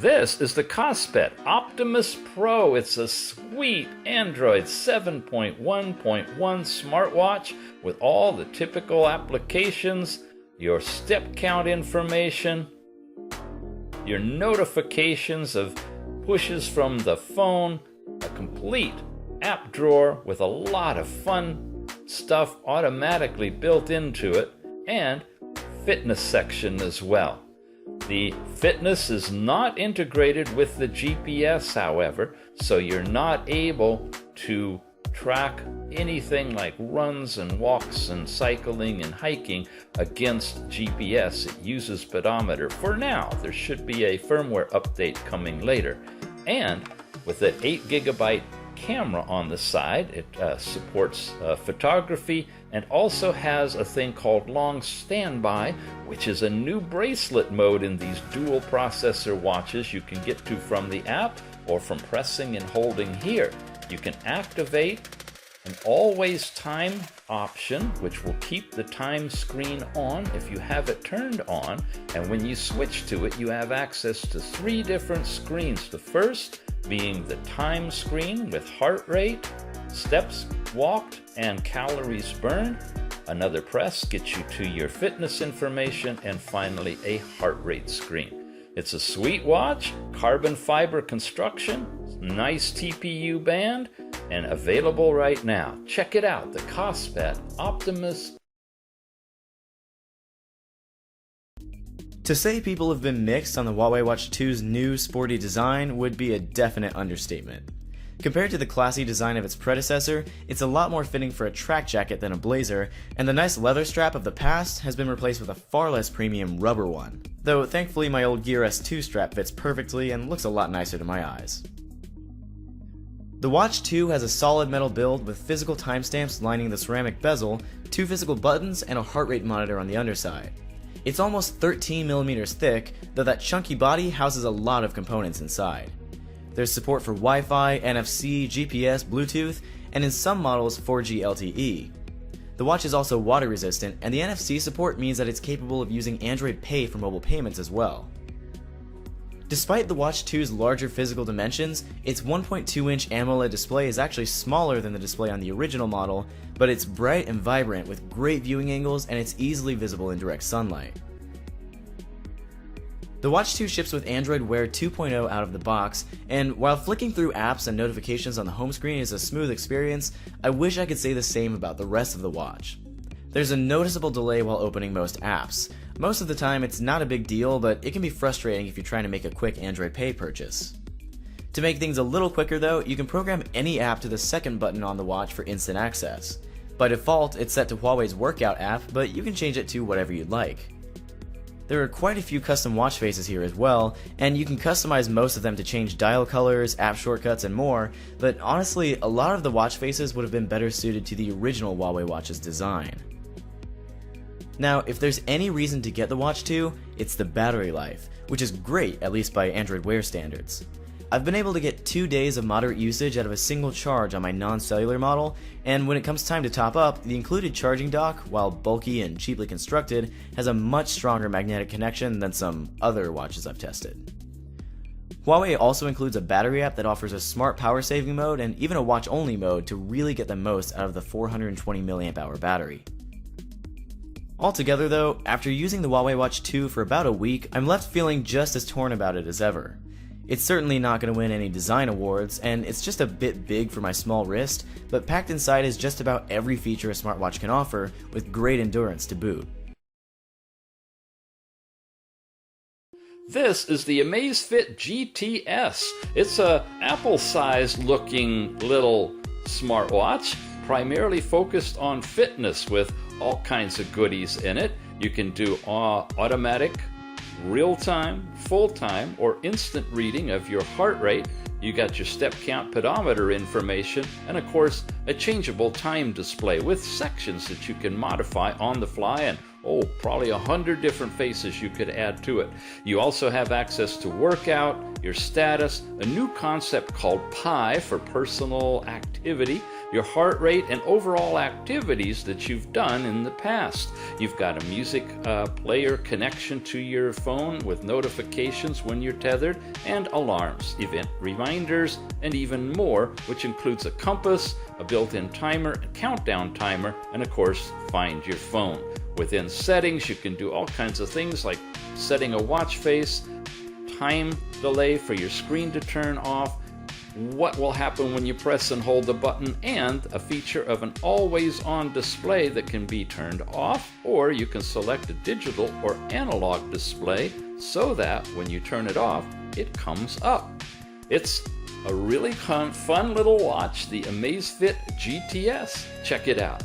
This is the Kospet Optimus Pro. It's a sweet Android 7.1.1 smartwatch with all the typical applications, your step count information, your notifications of pushes from the phone, a complete app drawer with a lot of fun stuff automatically built into it, and fitness section as well. The fitness is not integrated with the GPS, however, so you're not able to track anything like runs and walks and cycling and hiking against GPS. It uses pedometer. For now, there should be a firmware update coming later. And with an 8 GB camera on the side, it supports photography and also has a thing called long standby, which is a new bracelet mode in these dual processor watches you can get to from the app or from pressing and holding here. You can activate an always time option, which will keep the time screen on if you have it turned on, and when you switch to it you have access to 3 different screens. The first being the time screen with heart rate, steps walked, and calories burned. Another press gets you to your fitness information, and finally a heart rate screen. It's a sweet watch, carbon fiber construction, nice TPU band, and available right now. Check it out, the Kospet Optimus. To say people have been mixed on the Huawei Watch 2's new sporty design would be a definite understatement. Compared to the classy design of its predecessor, it's a lot more fitting for a track jacket than a blazer, and the nice leather strap of the past has been replaced with a far less premium rubber one. Though thankfully my old Gear S2 strap fits perfectly and looks a lot nicer to my eyes. The Watch 2 has a solid metal build with physical timestamps lining the ceramic bezel, 2 physical buttons, and a heart rate monitor on the underside. It's almost 13mm thick, though that chunky body houses a lot of components inside. There's support for Wi-Fi, NFC, GPS, Bluetooth, and in some models 4G LTE. The watch is also water resistant, and the NFC support means that it's capable of using Android Pay for mobile payments as well. Despite the Watch 2's larger physical dimensions, its 1.2-inch AMOLED display is actually smaller than the display on the original model, but it's bright and vibrant with great viewing angles, and it's easily visible in direct sunlight. The Watch 2 ships with Android Wear 2.0 out of the box, and while flicking through apps and notifications on the home screen is a smooth experience, I wish I could say the same about the rest of the watch. There's a noticeable delay while opening most apps. Most of the time it's not a big deal, but it can be frustrating if you're trying to make a quick Android Pay purchase. To make things a little quicker though, you can program any app to the second button on the watch for instant access. By default, it's set to Huawei's Workout app, but you can change it to whatever you'd like. There are quite a few custom watch faces here as well, and you can customize most of them to change dial colors, app shortcuts, and more, but honestly, a lot of the watch faces would have been better suited to the original Huawei watch's design. Now, if there's any reason to get the Watch 2, it's the battery life, which is great, at least by Android Wear standards. I've been able to get 2 days of moderate usage out of a single charge on my non-cellular model, and when it comes time to top up, the included charging dock, while bulky and cheaply constructed, has a much stronger magnetic connection than some other watches I've tested. Huawei also includes a battery app that offers a smart power saving mode and even a watch only mode to really get the most out of the 420 mAh battery. Altogether though, after using the Huawei Watch 2 for about a week, I'm left feeling just as torn about it as ever. It's certainly not going to win any design awards, and it's just a bit big for my small wrist, but packed inside is just about every feature a smartwatch can offer, with great endurance to boot. This is the Amazfit GTS. It's a Apple-sized looking little smartwatch, primarily focused on fitness with all kinds of goodies in it. You can do automatic, real-time, full-time, or instant reading of your heart rate. You got your step count pedometer information, and of course a changeable time display with sections that you can modify on the fly, and probably 100 different faces you could add to it. You also have access to workout, your status, a new concept called Pi for personal activity, your heart rate, and overall activities that you've done in the past. You've got a music player connection to your phone with notifications when you're tethered, and alarms, event reminders, and even more, which includes a compass, a built-in timer, a countdown timer, and of course, find your phone. Within settings, you can do all kinds of things like setting a watch face, time delay for your screen to turn off, what will happen when you press and hold the button, and a feature of an always-on display that can be turned off, or you can select a digital or analog display so that when you turn it off, it comes up. It's a really fun little watch, the Amazfit GTS. Check it out.